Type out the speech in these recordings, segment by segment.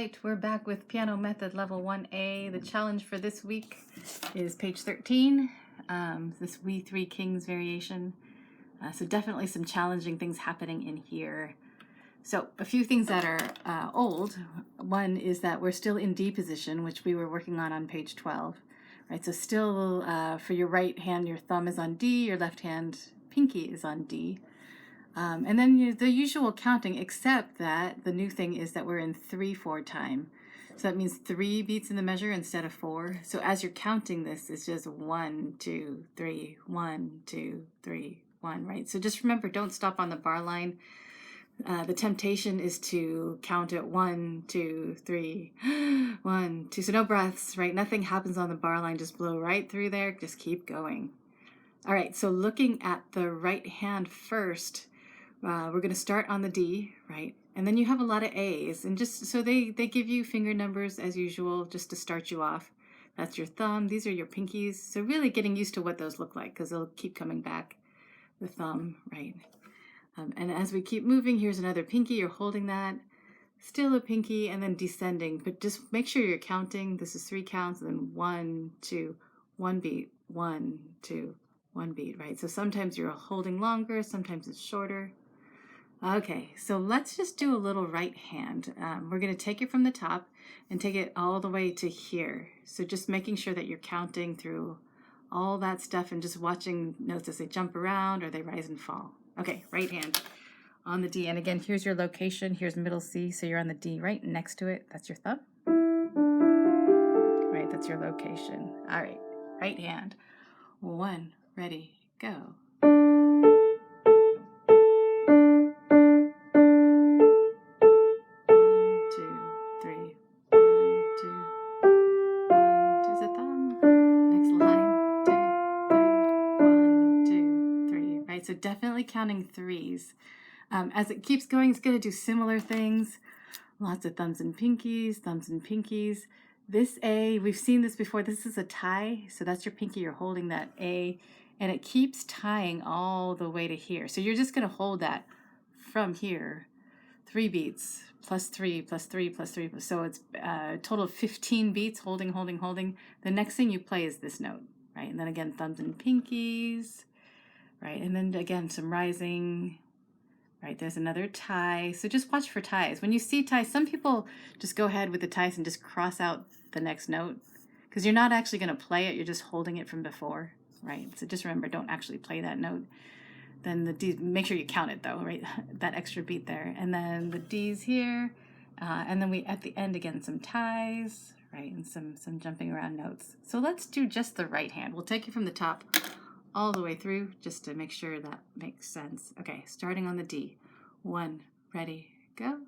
right, we're back with Piano Method Level 1A. The challenge for this week is page 13, this We Three Kings variation. So definitely some challenging things happening in here. So a few things that are old. One is that we're still in D position, which we were working on page 12. Right, so still for your right hand, your thumb is on D, your left hand pinky is on D. And then the usual counting, except that the new thing is that we're in 3/4 time. So that means 3 beats in the measure instead of 4. So as you're counting this, it's just 1, 2, 3, 1, 2, 3, 1, right? So just remember, don't stop on the bar line. The temptation is to count at 1, 2, 3, 1, 2. So no breaths, right? Nothing happens on the bar line. Just blow right through there. Just keep going. All right, so looking at the right hand first, we're going to start on the D, right? And then you have a lot of A's, and just so they give you finger numbers as usual, just to start you off. That's your thumb. These are your pinkies. So really getting used to what those look like, because they'll keep coming back. The thumb, right? And as we keep moving, here's another pinky. You're holding that. Still a pinky, and then descending. But just make sure you're counting. This is 3 counts, and then 1, 2, 1 beat, 1, 2, 1 beat, right? So sometimes you're holding longer, sometimes it's shorter. Okay, so let's just do a little right hand. We're going to take it from the top and take it all the way to here. So just making sure that you're counting through all that stuff and just watching notes as they jump around or they rise and fall. Okay, right hand on the D. And again, here's your location. Here's middle C. So you're on the D right next to it. That's your thumb. Right, that's your location. All right, right hand. 1, ready, go. So definitely counting 3s. As it keeps going, it's going to do similar things. Lots of thumbs and pinkies. This A, we've seen this before. This is a tie. So that's your pinky. You're holding that A. And it keeps tying all the way to here. So you're just going to hold that from here. 3 beats, plus 3, plus 3, plus 3. So it's a total of 15 beats, holding. The next thing you play is this note, right? And then again, thumbs and pinkies. Right, and then again, some rising, right, there's another tie. So just watch for ties. When you see ties, some people just go ahead with the ties and just cross out the next note because you're not actually going to play it, you're just holding it from before, right? So just remember, don't actually play that note. Then the D, make sure you count it though, right? That extra beat there. And then the D's here, and then we, at the end again, some ties, right, and some jumping around notes. So let's do just the right hand. We'll take it from the top all the way through just to make sure that makes sense. Okay, starting on the D. 1, ready, go.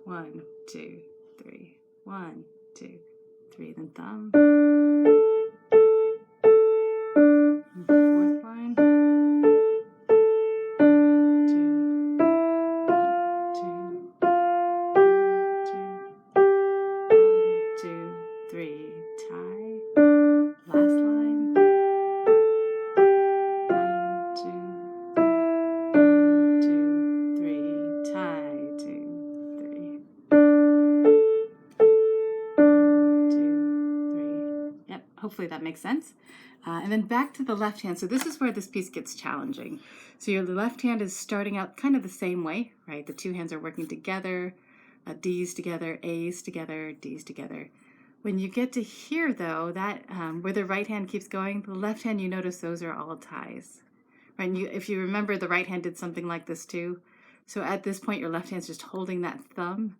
1, 2, 3, 1, 2, 3, then thumb. 4th line. 2, 3, tie. Last line. 1, 2, 3, tie. 2, 3. 1, 2, 3. Yep, hopefully that makes sense. And then back to the left hand. So this is where this piece gets challenging. So your left hand is starting out kind of the same way, right? The 2 hands are working together, D's together, A's together, D's together. When you get to here, though, that where the right hand keeps going, the left hand, you notice those are all ties. Right? And if you remember, the right hand did something like this too. So at this point, your left hand's just holding that thumb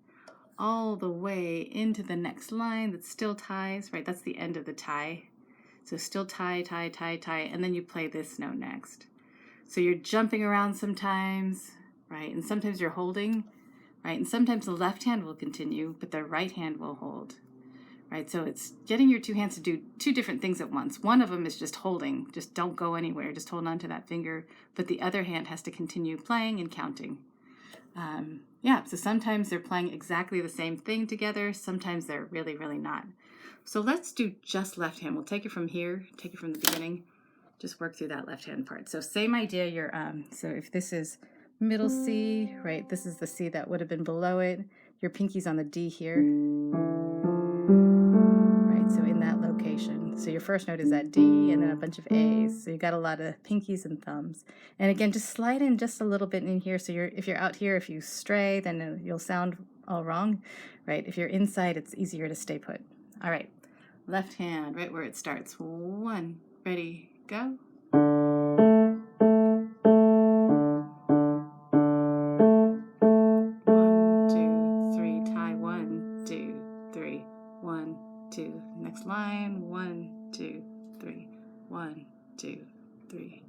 all the way into the next line that still ties, right? That's the end of the tie. So still tie, tie, tie, tie, and then you play this note next. So you're jumping around sometimes, right? And sometimes you're holding, right? And sometimes the left hand will continue, but the right hand will hold, right? So it's getting your two hands to do two different things at once. One of them is just holding, just don't go anywhere, just hold on to that finger. But the other hand has to continue playing and counting. Yeah, so sometimes they're playing exactly the same thing together. Sometimes they're really, really not. So let's do just left hand. We'll take it from here, take it from the beginning, just work through that left hand part. So same idea, so if this is middle C, right, this is the C that would have been below it. Your pinky's on the D here, right, so in that location. So your first note is that D and then a bunch of A's. So you got a lot of pinkies and thumbs. And again, just slide in just a little bit in here. So if you're out here, if you stray, then you'll sound all wrong, right? If you're inside, it's easier to stay put. All right, left hand, right where it starts. 1, ready, go. 1, 2, 3, tie. 1, 2, 3, 1, 2. Next line. 1, 2, 3, 1, 2, 3.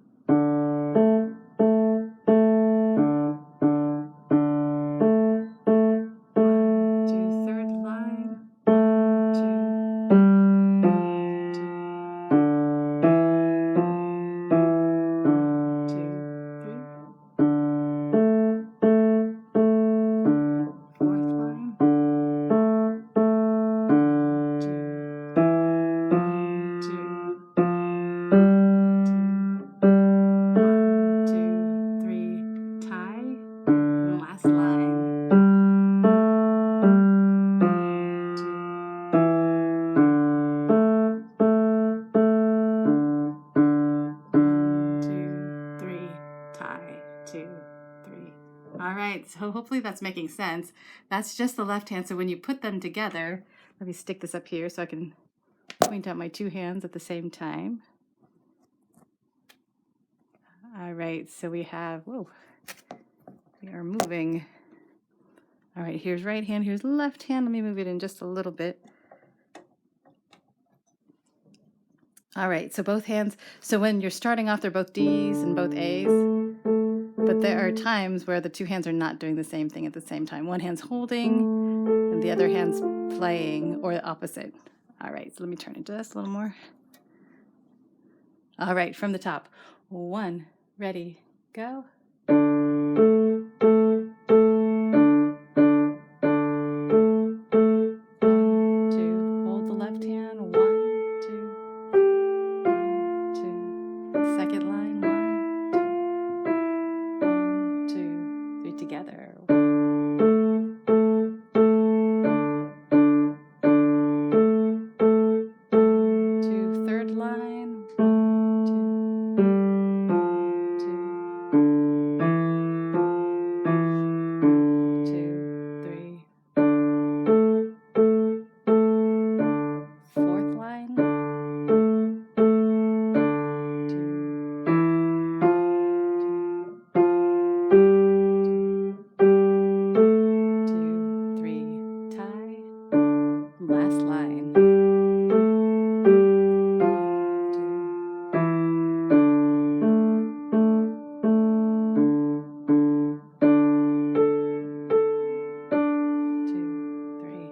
All right, so hopefully that's making sense. That's just the left hand. So when you put them together, let me stick this up here so I can point out my two hands at the same time. All right, so we have, whoa, we are moving. All right, here's right hand, here's left hand. Let me move it in just a little bit. All right, so both hands. So when you're starting off, they're both D's and both A's. But there are times where the two hands are not doing the same thing at the same time. One hand's holding and the other hand's playing, or the opposite. All right, so let me turn it just a little more. All right, from the top. 1, ready, go. 1, 2, hold the left hand. 1, 2, 1, 2. Second line. 1, 2, 3 together. 2, third line. 1, 2, 3. Fourth line. 2, 3, tie. Last line. 1, 2, 3.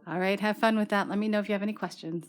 All right, have fun with that. Let me know if you have any questions.